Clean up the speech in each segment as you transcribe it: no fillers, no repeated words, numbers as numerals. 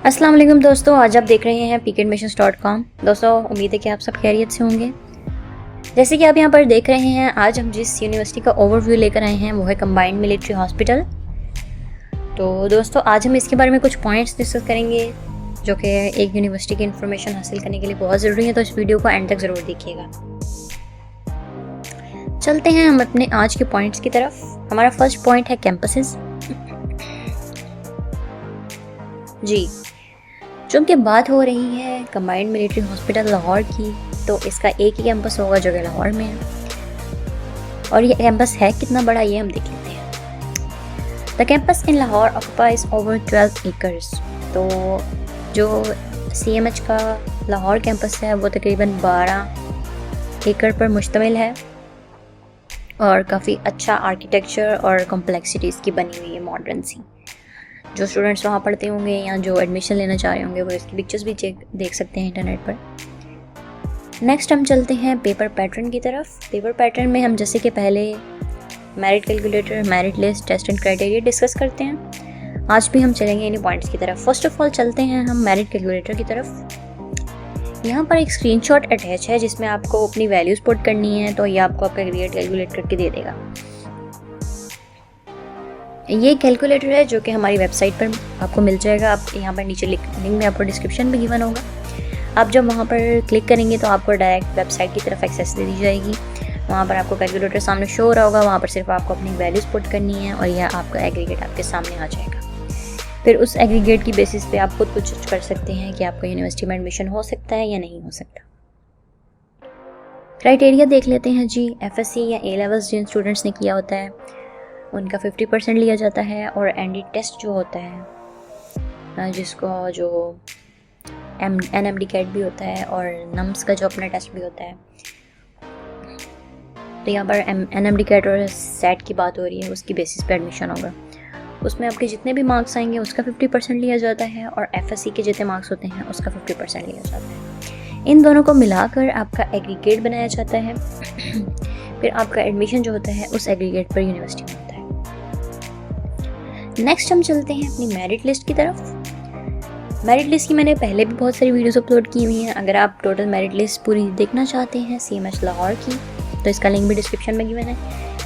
अस्सलाम वालेकुम दोस्तों, आज आप देख रहे हैं peakadmissions.com। दोस्तों, उम्मीद है कि आप सब खैरियत से होंगे। जैसे कि आप यहाँ पर देख रहे हैं, आज हम जिस यूनिवर्सिटी का ओवरव्यू लेकर आए हैं वो है कंबाइंड मिलिट्री हॉस्पिटल। तो दोस्तों, आज हम इसके बारे में कुछ पॉइंट्स डिस्कस करेंगे जो कि एक यूनिवर्सिटी की इन्फॉर्मेशन हासिल करने के लिए बहुत ज़रूरी है। तो इस वीडियो को एंड तक ज़रूर देखिएगा। चलते हैं हम अपने आज के पॉइंट्स की तरफ। हमारा फर्स्ट पॉइंट है कैंपसेस। जी, चूँकि बात हो रही है कंबाइंड मिलिट्री हॉस्पिटल लाहौर की, तो इसका एक ही कैंपस होगा जो कि लाहौर में है। और ये कैंपस है कितना बड़ा, ये हम देख लेते हैं। The campus in Lahore occupies over 12 acres. तो जो CMH का लाहौर कैंपस है वो तकरीबन 12 एकड़ पर मुश्तमिल है और काफ़ी अच्छा आर्किटेक्चर और कॉम्प्लेक्सिटी इसकी बनी हुई है, मॉडर्न सी। जो स्टूडेंट्स वहाँ पढ़ते होंगे या जो एडमिशन लेना चाह रहे होंगे वो इसकी पिक्चर्स भी देख सकते हैं इंटरनेट पर। नेक्स्ट हम चलते हैं पेपर पैटर्न की तरफ। पेपर पैटर्न में हम जैसे कि पहले merit calculator, merit list, test and criteria discuss करते हैं, आज भी हम चलेंगे इन्हीं पॉइंट्स की तरफ। फर्स्ट ऑफ ऑल चलते हैं हम मेरिट कैलकुलेटर की तरफ। यहाँ पर एक स्क्रीनशॉट अटैच है जिसमें आपको अपनी वैल्यूज पुट करनी है, तो ये आपको आपका ग्रेड कैलकुलेट करके दे देगा। ये कैलकुलेटर है जो कि हमारी वेबसाइट पर आपको मिल जाएगा। आप यहाँ पर नीचे लिंक में आपको डिस्क्रिप्शन में गिवन होगा। आप जब वहाँ पर क्लिक करेंगे तो आपको डायरेक्ट वेबसाइट की तरफ एक्सेस दे दी जाएगी। वहाँ पर आपको कैलकुलेटर सामने शो हो रहा होगा, वहाँ पर सिर्फ आपको अपनी वैल्यूज पुट करनी है और यह आपका एग्रीगेट आपके सामने आ जाएगा। फिर उस एग्रीगेट की बेसिस पे आप खुद कुछ कर सकते हैं कि आपको यूनिवर्सिटी में एडमिशन हो सकता है या नहीं हो सकता। क्राइटेरिया देख लेते हैं जी। FSC या A लेवल्स जिन स्टूडेंट्स ने किया होता है उनका 50% लिया जाता है, और ND टेस्ट जो होता है जिसको जो NMD कैट भी होता है और NUMS का जो अपना टेस्ट भी होता है। तो यहाँ पर NMD कैट और सेट की बात हो रही है, उसकी बेसिस पे एडमिशन होगा। उसमें आपके जितने भी मार्क्स आएंगे उसका 50% लिया जाता है, और FSC के जितने मार्क्स होते हैं उसका 50% लिया जाता है। इन दोनों को मिलाकर आपका एग्रीगेट बनाया जाता है। फिर आपका एडमिशन जो होता है उस एग्रीगेट पर यूनिवर्सिटी में होता है। नेक्स्ट हम चलते हैं अपनी मेरिट लिस्ट की तरफ। मेरिट लिस्ट की मैंने पहले भी बहुत सारी वीडियोस अपलोड की हुई हैं। अगर आप टोटल मेरिट लिस्ट पूरी देखना चाहते हैं CMH लाहौर की, तो इसका लिंक भी डिस्क्रिप्शन में गिवन है।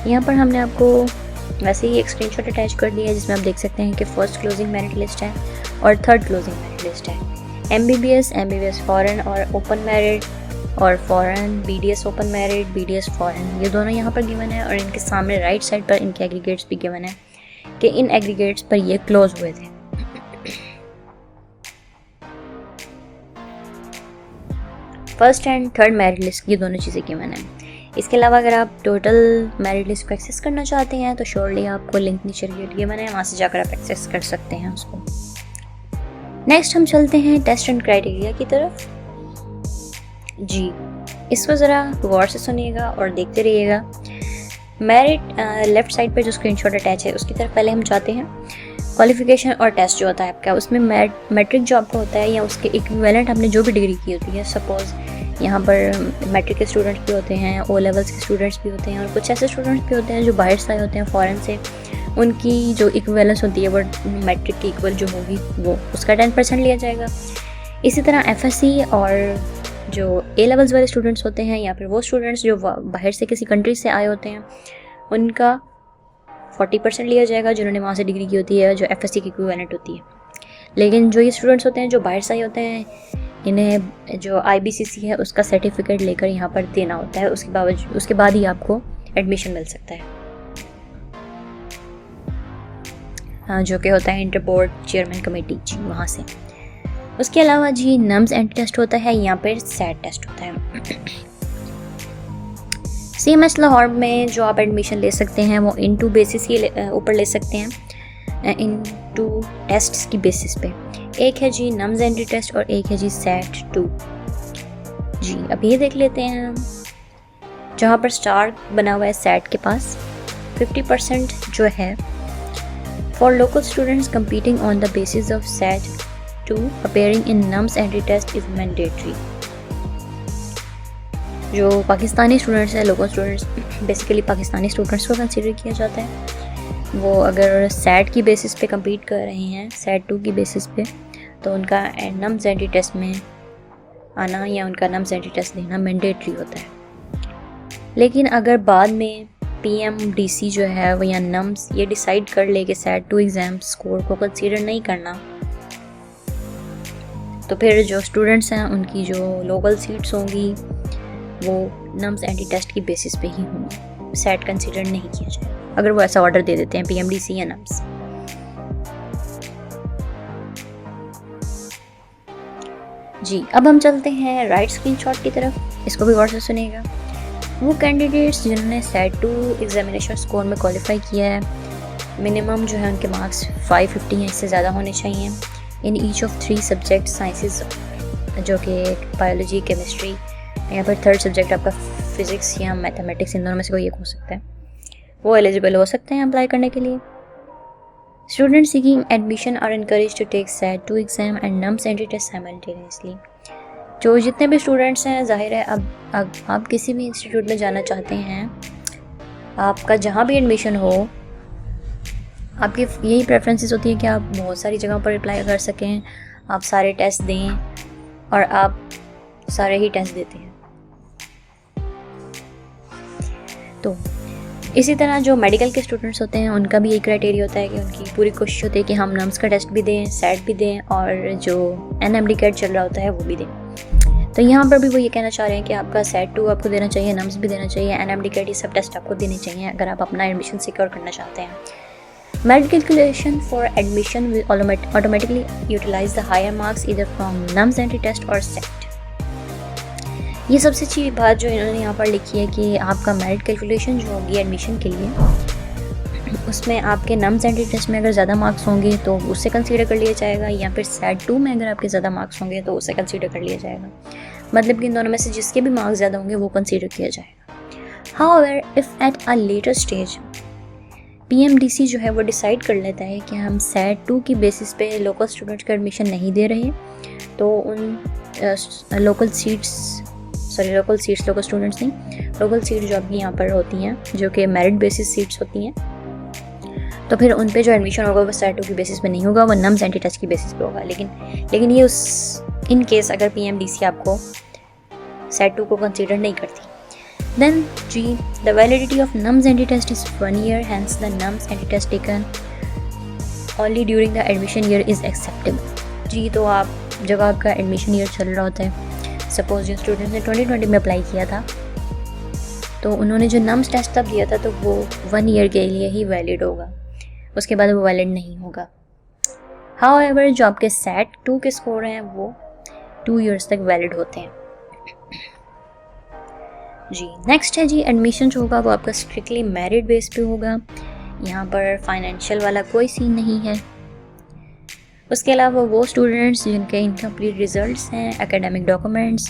यहाँ पर हमने आपको वैसे ही एक स्क्रीनशॉट अटैच कर दिया है जिसमें आप देख सकते हैं कि फर्स्ट क्लोजिंग मेरिट लिस्ट है और थर्ड क्लोजिंग मेरिट लिस्ट है। MBBS फॉरेन और ओपन मेरिट और foreign BDS open merit, BDS foreign, ये दोनों यहाँ पर गिवन है। और इनके सामने राइट साइड पर इनके एग्रीगेट्स भी गिवन है कि इन एग्रीगेट्स पर ये क्लोज हुए थे। First and third merit list की दोनों चीज़ें गिवन है। इसके अलावा अगर आप टोटल मेरिट लिस्ट को एक्सेस करना चाहते हैं तो श्योरली आपको लिंक नीचे गिवन है, वहाँ से जाकर आप एक्सेस कर सकते हैं उसको। नेक्स्ट हम चलते हैं टेस्ट एंड क्राइटेरिया की तरफ। जी, इसको ज़रा गौर से सुनिएगा और देखते रहिएगा। मेरिट लेफ्ट साइड पे जो स्क्रीनशॉट अटैच है उसकी तरफ पहले हम जाते हैं। क्वालिफिकेशन और टेस्ट जो होता है आपका, उसमें मैट्रिक जो आपका होता है या उसके इक्विवेलेंट आपने जो भी डिग्री की होती है। सपोज़ यहाँ पर मैट्रिक के स्टूडेंट्स भी होते हैं, O लेवल्स के स्टूडेंट्स भी होते हैं, और कुछ ऐसे स्टूडेंट्स भी होते हैं जो बाहर से आए होते हैं फॉरेन से। उनकी जो इक्विवेलेंस होती है वो मैट्रिक की इक्वल जो होगी वो उसका 10% लिया जाएगा। इसी तरह FSC और जो A लेवल्स वाले स्टूडेंट्स होते हैं या फिर वो स्टूडेंट्स जो बाहर से किसी कंट्री से आए होते हैं उनका 40% लिया जाएगा, जिन्होंने वहाँ से डिग्री की होती है जो FSC की इक्विवेलेंट होती है। लेकिन जो ये स्टूडेंट्स होते हैं जो बाहर से आए होते हैं, इन्हें जो IBCC है उसका सर्टिफिकेट लेकर यहाँ पर देना होता है। उसके बाद ही आपको एडमिशन मिल सकता है, जो कि होता है इंटर बोर्ड चेयरमैन कमेटी जी, वहाँ से। उसके अलावा जी NUMS एंट्री टेस्ट होता है, यहाँ पर सेट टेस्ट होता है। CMH लाहौर में जो आप एडमिशन ले सकते हैं वो इन2 बेसिस के ऊपर ले सकते हैं, इन2 टेस्ट्स की बेसिस पे। एक है जी NUMS एंट्री टेस्ट और एक है जी SAT 2 जी। अब ये देख लेते हैं हम, जहाँ पर स्टार बना हुआ है SAT के पास 50% जो है for local students competing on the basis of SAT 2 appearing in NUMS entry test is mandatory। जो पाकिस्तानी स्टूडेंट्स हैं, local students, basically Pakistani students को कंसीडर किया जाता है। वो अगर SAT की बेसिस पे compete कर रहे हैं, SAT 2 की बेसिस पे, तो उनका नम्स एंट्री टेस्ट में आना या उनका नम्स एंट्री टेस्ट देना मैंडेटरी होता है। लेकिन अगर बाद में PMDC जो है वो या नम्स ये डिसाइड कर ले कि सेट 2 एग्ज़ाम स्कोर को कंसीडर नहीं करना, तो फिर जो स्टूडेंट्स हैं उनकी जो लोकल सीट्स होंगी वो नम्स एंट्री टेस्ट की बेसिस पे ही होंगी, सेट कंसीडर नहीं किया जाएगा अगर वो ऐसा ऑर्डर दे देते हैं PMDC या नम्स। जी, अब हम चलते हैं राइट स्क्रीनशॉट की तरफ, इसको भी गौर से सुनिएगा। वो कैंडिडेट्स जिन्होंने सेट 2 एग्जामिनेशन स्कोर में क्वालिफाई किया है, मिनिमम जो है उनके मार्क्स 550 या इससे ज़्यादा होने चाहिए in each of 3 subject sciences, जो कि बायोलॉजी, केमिस्ट्री या फिर थर्ड सब्जेक्ट आपका फिज़िक्स या मैथमेटिक्स, इन दोनों में से कोई एक हो सकता है, वो एलिजिबल हो सकते हैं अप्लाई करने के लिए। Student seeking admission are encourage to take SET 2 exam and NUMS entry test simultaneously. जो जितने भी स्टूडेंट्स हैं, जाहिर है अब आप किसी भी इंस्टीट्यूट में जाना चाहते हैं, आपका जहाँ भी एडमिशन हो, आपकी यही प्रेफरेंसेस होती है कि आप बहुत सारी जगहों पर अप्लाई कर सकें, आप सारे टेस्ट दें और आप सारे ही टेस्ट देते हैं। तो इसी तरह जो मेडिकल के स्टूडेंट्स होते हैं उनका भी यही क्राइटेरिया होता है कि उनकी पूरी कोशिश होती है कि हम नम्स का टेस्ट भी दें, सेट भी दें और जो NMD कैट चल रहा होता है वो भी दें। तो यहाँ पर भी वो ये कहना चाह रहे हैं कि आपका सेट 2 आपको देना चाहिए, नम्स भी देना चाहिए, NMD कैट, ये सब टेस्ट आपको देने चाहिए अगर आप अपना एडमिशन सिक्योर करना चाहते हैं। Merit calculation for admission will automatically utilize the higher marks either from NUMS entry test और सेट। ये सबसे अच्छी बात जो इन्होंने यहाँ पर लिखी है कि आपका मेरिट कैलकुलेशन जो होगी एडमिशन के लिए, उसमें आपके नम्स एंट्री टेस्ट में अगर ज़्यादा मार्क्स होंगे तो उससे कंसीडर कर लिया जाएगा, या फिर सेट 2 में अगर आपके ज़्यादा मार्क्स होंगे तो उसे कंसीडर कर लिया जाएगा। मतलब कि इन दोनों में से जिसके भी मार्क्स ज़्यादा होंगे वो कंसीडर किया जाएगा। However if at a later stage PMDC जो है वो डिसाइड कर लेता है कि हम सेट 2 की बेसिस पे लोकल स्टूडेंट्स का एडमिशन नहीं दे रहे, तो उन लोकल स्टूडेंट्स नहीं, लोकल सीट जो आपकी यहाँ पर होती हैं जो कि मेरिट बेसिस सीट्स होती हैं, तो फिर उन पे जो एडमिशन होगा वो सेट 2 की बेसिस पे नहीं होगा, वो नम्स एंट्री टेस्ट की बेसिस पे होगा। लेकिन ये उस इन केस अगर PMDC आपको सेट 2 को कंसीडर नहीं करती। Then G, the validity of NUMS entry test is 1 year, hence the NUMS entry test taken only during the admission year is acceptable. जी, तो आप जब आपका एडमिशन ईयर चल रहा होता है, सपोज जिन स्टूडेंट्स ने 2020 में अप्लाई किया था तो उन्होंने जो NUMS टेस्ट तब दिया था तो वो 1 ईयर के लिए ही वैलिड होगा, उसके बाद वो वैलिड नहीं होगा। हाउएवर जो आपके सेट 2 के स्कोर हैं वो 2 ईयर्स तक वैलिड होते हैं। जी, नेक्स्ट है जी, एडमिशन जो होगा वो आपका स्ट्रिक्टली मेरिट बेस पे होगा, यहाँ पर फाइनेंशियल वाला कोई सीन नहीं है। उसके अलावा वो स्टूडेंट्स जिनके इनकम्प्लीट रिजल्ट्स हैं, एकेडमिक डॉक्यूमेंट्स,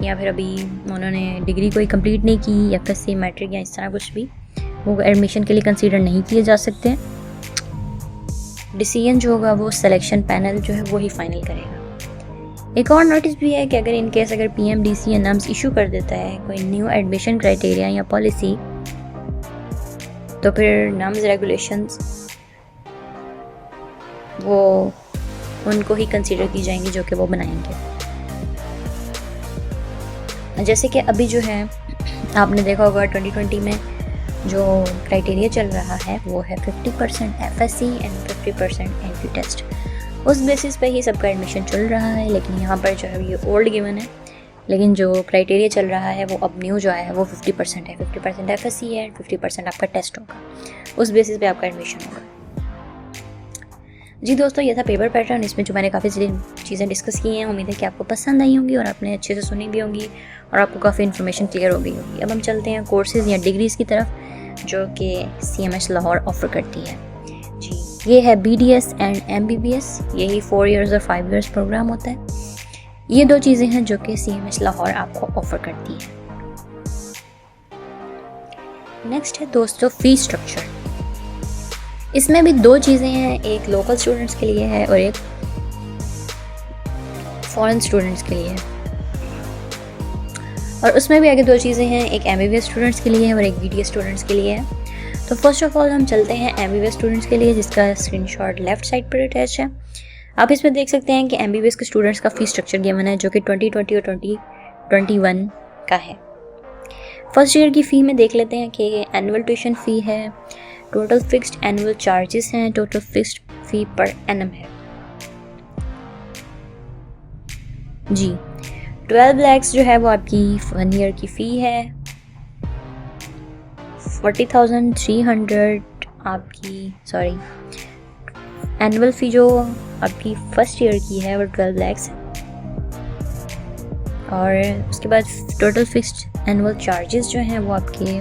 या फिर अभी उन्होंने डिग्री कोई कंप्लीट नहीं की, FSC, मैट्रिक या इस तरह कुछ भी, वो एडमिशन के लिए कंसीडर नहीं किए जा सकते। डिसीजन जो होगा वो सिलेक्शन पैनल जो है वो ही फाइनल करेगा। एक और नोटिस भी है कि अगर इन केस अगर PMDC या NUMS इशू कर देता है कोई न्यू एडमिशन क्राइटेरिया या पॉलिसी, तो फिर NUMS रेगुलेशंस वो उनको ही कंसीडर की जाएंगी जो कि वो बनाएंगे। जैसे कि अभी जो है आपने देखा होगा 2020 में जो क्राइटेरिया चल रहा है वो है 50% FSC एंड 50% एंट्री टेस्ट, उस बेसिस पे ही सबका एडमिशन चल रहा है। लेकिन यहाँ पर जो है ये ओल्ड गिवन है, लेकिन जो क्राइटेरिया चल रहा है वो अब न्यू जो आया है वो 50% है, 50% FSC है, 50% आपका टेस्ट होगा, उस बेसिस पे आपका एडमिशन होगा। जी दोस्तों, ये था पेपर पैटर्न, इसमें जो मैंने काफ़ी सारी चीज़ें डिस्कस की हैं, उम्मीद है कि आपको पसंद आई होंगी और आपने अच्छे से सुनी भी होंगी और आपको काफ़ी इन्फॉर्मेशन क्लियर हो गई होगी। अब हम चलते हैं कोर्सेज़ या डिग्रीज़ की तरफ जो कि CMS लाहौर ऑफ़र करती है। जी, ये है BDS एंड MBBS, यही 4 इयर्स और 5 इयर्स प्रोग्राम होता है। ये 2 चीज़ें हैं जो कि CMS लाहौर आपको ऑफ़र करती है। नेक्स्ट है दोस्तों फ़ीस स्ट्रक्चर। इसमें भी 2 चीज़ें हैं, एक लोकल स्टूडेंट्स के लिए है और एक फॉरेन स्टूडेंट्स के लिए है। और उसमें भी आगे 2 चीज़ें हैं, एक MBBS स्टूडेंट्स के लिए है और एक BDS स्टूडेंट्स के लिए है। तो फर्स्ट ऑफ ऑल हम चलते हैं MBBS स्टूडेंट्स के लिए, जिसका स्क्रीनशॉट लेफ़्ट साइड पर अटैच है। आप इसमें देख सकते हैं कि MBBS के स्टूडेंट्स का फ़ीस स्ट्रक्चर गिवन है जो कि 2020 और 2021 का है। फर्स्ट ईयर की फ़ी में देख लेते हैं कि एनुअल ट्यूशन फ़ी है, टोटल फिक्स्ड एनुअल चार्जेस हैं, टोटल फिक्स्ड फ़ी पर एनम है जी। 12 lakhs जो है वो आपकी 1 ईयर की फ़ी है, 40,300 आपकी एनुअल फ़ी जो आपकी फर्स्ट ईयर की है वो 12 lakhs है। और उसके बाद टोटल फिक्स्ड एनुअल चार्जेस जो हैं वो आपके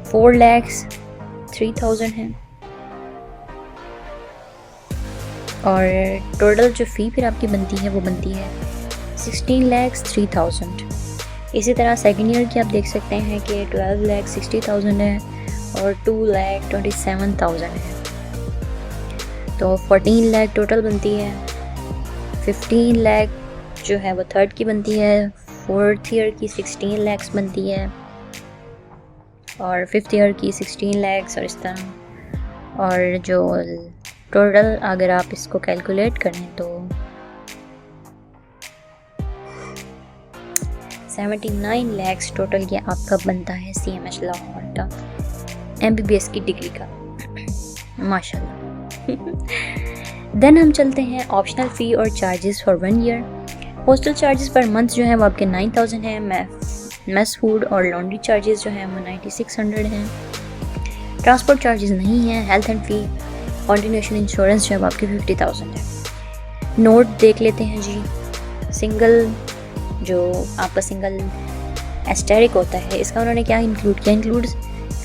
4,03,000 हैं। और टोटल जो फ़ी फिर आपकी बनती है वो बनती है 16,03,000। इसी तरह सेकेंड ईयर की आप देख सकते हैं कि 12,60,000 है और 2,27,000 है, तो 14 लाख टोटल बनती है। 15 लाख जो है वो थर्ड की बनती है, फोर्थ ईयर की 16 lakhs बनती है और फिफ्थ ईयर की 16 lakhs और इस तरह। और जो टोटल अगर आप इसको कैलकुलेट करें तो 79 lakhs टोटल ये आपका बनता है CMH लाहौर का MBBS की डिग्री का, माशाल्लाह। देन हम चलते हैं ऑप्शनल फ़ी और charges for 1 year. Hostel charges per month जो है वो आपके 9,000 है। मेस फूड और लॉन्ड्री चार्जेस जो हैं वो 9,600 हैं। ट्रांसपोर्ट चार्जेस नहीं हैं। Health and fee continuation insurance जो है वो आपकी 50,000 है। नोट देख लेते हैं जी। सिंगल जो आपका सिंगल एस्टेरिक होता है इसका उन्होंने क्या इंक्लूड किया, includes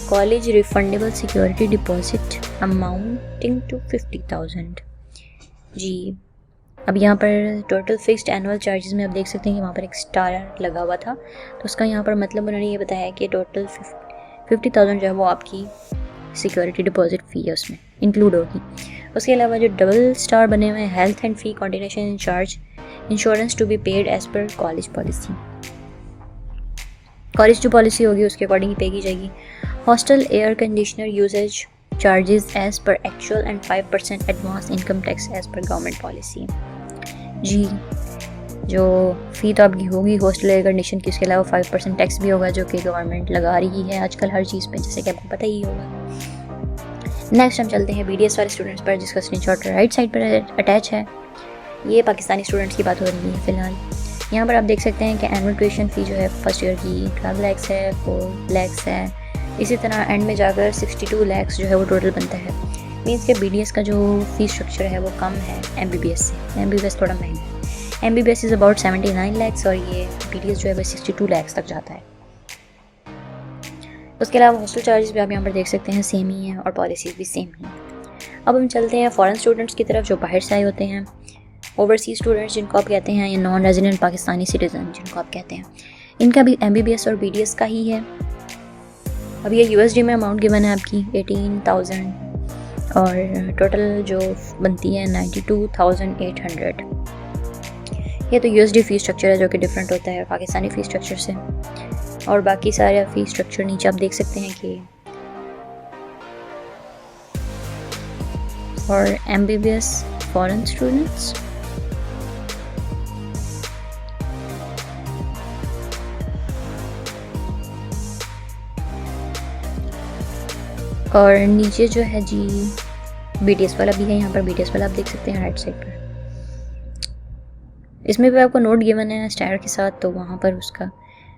college refundable security deposit amounting to 50,000 जी। अब यहाँ पर टोटल फिक्स्ड एनुअल चार्जेस में आप देख सकते हैं कि वहाँ पर एक स्टार लगा हुआ था, तो उसका यहाँ पर मतलब उन्होंने ये बताया कि टोटल 50,000 जो है वो आपकी सिक्योरिटी डिपॉजिट फ़ी है उसमें इंक्लूड होगी। उसके अलावा जो डबल स्टार बने हुए हैं, health and fee continuation incharge insurance to be paid as per college policy, college जो पॉलिसी होगी उसके अकॉर्डिंग पे की जाएगी। Hostel air conditioner usages charges as per actual and 5% advance income tax as per government policy जी। जो fee तो आपकी होगी हॉस्टल एयर कंडीशन की, उसके अलावा 5% टैक्स भी होगा जो कि गवर्नमेंट लगा रही है आजकल हर चीज़ पे, जैसे कि आपको पता ही होगा। नेक्स्ट हम चलते हैं BDS वाले स्टूडेंट्स पर, जिसका स्क्रीनशॉट राइट साइड पर अटैच है। ये पाकिस्तानी स्टूडेंट्स की बात हो रही है फ़िलहाल। यहाँ पर आप देख सकते हैं कि एनुअल ट्यूशन फ़ी जो है फर्स्ट ईयर की 12 lakhs है, 4 lakhs है। इसी तरह एंड में जाकर 62 lakhs जो है वो टोटल बनता है। मीन्स के BDS का जो फ़ीस स्ट्रक्चर है वो कम है MBBS से। MBBS थोड़ा महंगा है। MBBS इज़ अबाउट 79 lakhs और ये BDS जो है वो 62 lakhs तक जाता है। उसके अलावा हॉस्टल चार्जेस भी आप यहाँ पर देख सकते हैं सेम ही हैं और पॉलिसीज़ भी सेम ही हैं। अब हम चलते हैं फ़ॉरेन स्टूडेंट्स की तरफ जो बाहर से आए होते हैं, ओवरसीज स्टूडेंट्स जिनको आप कहते हैं, या नॉन रेजिडेंट पाकिस्तानी सिटीज़न जिनको आप कहते हैं। इनका भी MBBS और BDS का ही है। अब ये USD में अमाउंट गिवन है आपकी 18,000 और टोटल जो बनती है 92,800। ये तो USD फ़ीस स्ट्रक्चर है जो कि डिफरेंट होता है पाकिस्तानी फ़ीस स्ट्रक्चर से। और बाकी सारे फ़ीस स्ट्रक्चर नीचे आप देख सकते हैं कि फॉर MBBS फॉरेन स्टूडेंट्स और नीचे जो है जी BDS वाला भी है। यहाँ पर BDS वाला आप देख सकते हैं राइट साइड पर। इसमें भी आपको नोट गिवन है स्टार के साथ, तो वहाँ पर उसका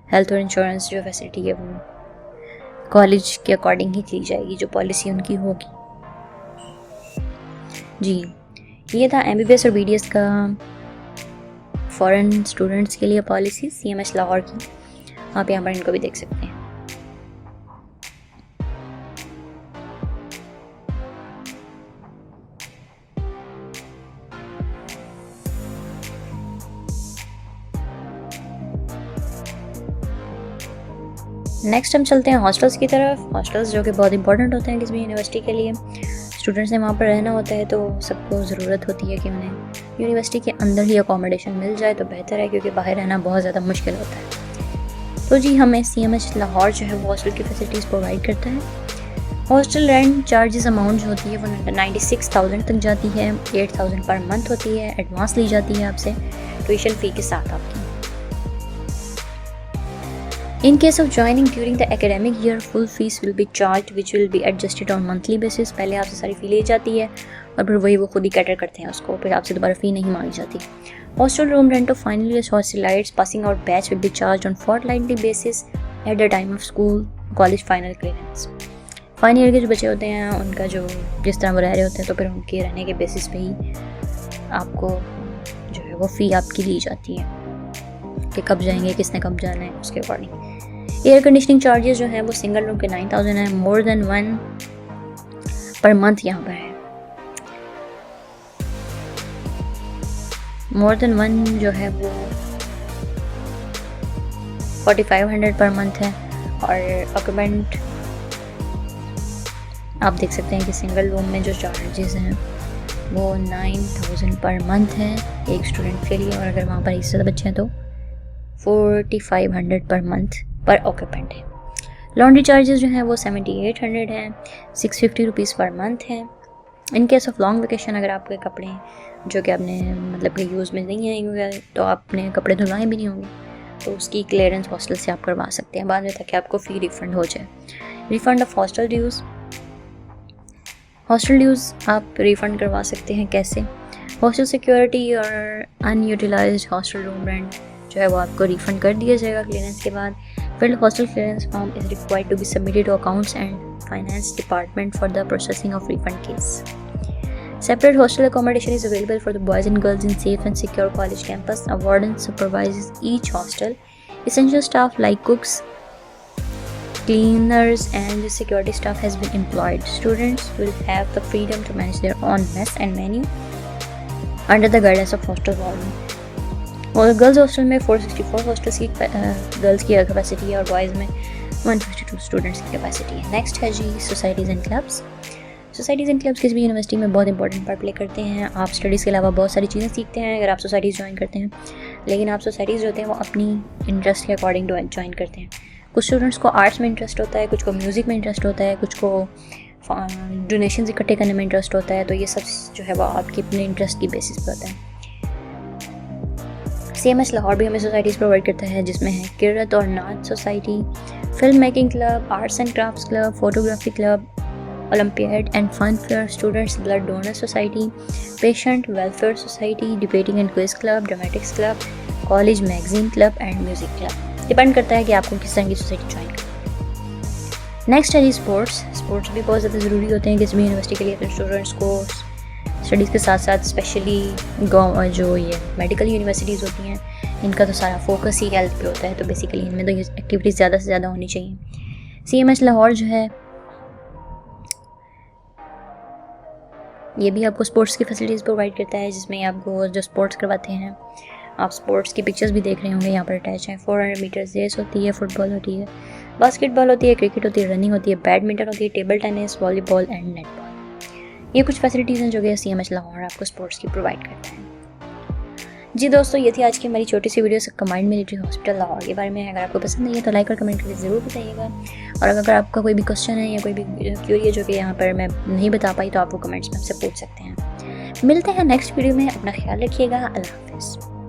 हेल्थ और इंश्योरेंस जो फैसिलिटी है वो कॉलेज के अकॉर्डिंग ही की जाएगी, जो पॉलिसी उनकी होगी जी। ये था MBBS और BDS का फॉरेन स्टूडेंट्स के लिए पॉलिसी CMH लाहौर की। आप यहाँ पर इनको भी देख सकते हैं। नेक्स्ट हम चलते हैं हॉस्टल्स की तरफ। हॉस्टल्स जो कि बहुत इंपॉर्टेंट होते हैं किसी भी यूनिवर्सिटी के लिए। स्टूडेंट्स ने वहाँ पर रहना होता है, तो सबको ज़रूरत होती है कि उन्हें यूनिवर्सिटी के अंदर ही अकोमोडेशन मिल जाए तो बेहतर है, क्योंकि बाहर रहना बहुत ज़्यादा मुश्किल होता है। तो जी हमें CMH लाहौर जो है वो हॉस्टल की फैसिलिटीज़ प्रोवाइड करता है। हॉस्टल रेंट चार्जेस अमाउंट जो होती है वो 96,000 तक जाती है। 8,000 पर मंथ होती है, एडवांस ली जाती है आपसे ट्यूशन फ़ी के साथ आपकी। In case of joining during the academic year, full fees will be charged, which will be adjusted on monthly basis. पहले आपसे सारी फ़ी ली जाती है और फिर वही वो खुद ही कैटर करते हैं उसको, फिर आपसे दोबारा फ़ी नहीं मांगी जाती। Hostel room rent of final year hostelites passing out batch will be charged on fortnightly basis at the time of school college final clearance. Final year के जो बच्चे होते हैं उनका जो जिस तरह वो रह रहे होते हैं तो फिर उनके रहने के बेसिस पे ही आपको जो है वो फ़ी आपकी ली जाती है कि कब जाएंगे, किसने कब जाना है, उसके अकॉर्डिंग। एयर कंडीशनिंग चार्जेस जो है वो सिंगल रूम के 9,000 है। मोर देन 1 पर मंथ यहाँ पर है। मोर देन 1 जो है वो 4,500 पर मंथ है। और ऑक्यूपेंट आप देख सकते हैं कि सिंगल रूम में जो चार्जेस हैं वो 9,000 पर मंथ है एक स्टूडेंट के लिए, और अगर वहाँ पर 20 बच्चे हैं तो 4,500 पर मंथ पर ऑक्यूपेंट है। लॉन्ड्री चार्जेस जो हैं वो 7,800 हैं, 650 रुपीज़ पर मंथ है। In case of long vacation अगर आपके कपड़े जो कि आपने मतलब कि यूज़ में नहीं आएंगे तो आपने कपड़े धुलवाए भी नहीं होंगे तो उसकी क्लियरेंस हॉस्टल से आप करवा सकते हैं बाद में ताकि आपको फ़ी रिफ़ंड हो जाए। Refund of hostel dues, hostel dues आप रिफ़ंड करवा सकते हैं कैसे? हॉस्टल सिक्योरिटी और अनयूटिलाइज्ड हॉस्टल रूम रेंट जो है वो आपको रिफ़ंड कर दिया जाएगा क्लियरेंस के बाद। Filled hostel clearance form is required to be submitted to accounts and finance department for the processing of refund case. Separate hostel accommodation is available for the boys and girls in safe and secure college campus. A warden supervises each hostel. Essential staff like cooks, cleaners and security staff has been employed. Students will have the freedom to manage their own mess and menu under the guidance of hostel warden. और girls hostel में 464 hostels की girls की capacity है और boys में 152 students की capacity है। Next है जी societies and clubs. Societies and clubs किसी भी यूनिवर्सिटी में बहुत इंपॉर्टेंट पार्ट प्ले करते हैं। आप स्टडीज़ के अलावा बहुत सारी चीज़ें सीखते हैं अगर आप सोसाइटीज़ ज्वाइन करते हैं, लेकिन आप सोसाइटीज़ जो होते हैं वो अपनी इंटरेस्ट के अकॉर्डिंग ज्वाइन करते हैं। कुछ स्टूडेंट्स को आर्ट्स में इंटरेस्ट होता है, कुछ को म्यूज़िक में इंटरेस्ट होता है, कुछ को डोनेशन इकट्ठे करने में इंटरेस्ट होता है, तो ये सब जो है वो आपके अपने इंटरेस्ट की बेसिस पर होता है। CMS लाहौर भी हमें सोसाइटीज़ प्रोवाइड करता है जिसमें है किरत और नाच society, film making club, arts and crafts club, photography club, olympiad and fun fair, students blood donor society, patient welfare society, debating and quiz club, dramatics club, college magazine club and music club. Depend करता है कि आपको किस तरह की society join करनी। Next है जी sports भी बहुत ज़्यादा ज़रूरी होते हैं किसी भी यूनिवर्सिटी के लिए। तो स्टूडेंट्स को स्टडीज़ के साथ साथ स्पेशली जो ये मेडिकल यूनिवर्सिटीज़ होती हैं इनका तो सारा फोकस ही हेल्थ पे होता है, तो बेसिकली इनमें तो ये एक्टिविटीज़ ज़्यादा से ज़्यादा होनी चाहिए। CMS लाहौर जो है ये भी आपको स्पोर्ट्स की फैसिलिटीज़ प्रोवाइड करता है जिसमें आपको जो स्पोर्ट्स करवाते हैं आप स्पोर्ट्स की पिक्चर्स भी देख रहे होंगे यहाँ पर अटैच हैं। 400 मीटर्स रेस होती है, फुटबॉल होती है, बास्केटबॉल होती है, क्रिकेट होती है, रनिंग होती है, बैडमिंटन होती है, table tennis, volleyball and netball. ये कुछ फैसिलिटीज़ हैं जो कि CMS लाहौर आपको स्पोर्ट्स की प्रोवाइड करता है। जी दोस्तों, ये थी आज की हमारी छोटी सी video combined military hospital Lahore के बारे में। अगर आपको पसंद आई है तो लाइक और कमेंट करके ज़रूर बताइएगा, और अगर आपका कोई भी क्वेश्चन है या कोई भी क्यूरी है जो कि यहाँ पर मैं नहीं बता पाई तो आप वो कमेंट्स में आपसे पूछ सकते हैं। मिलते हैं नेक्स्ट वीडियो में, अपना ख्याल रखिएगा। अल्लाह हाफ़िज़।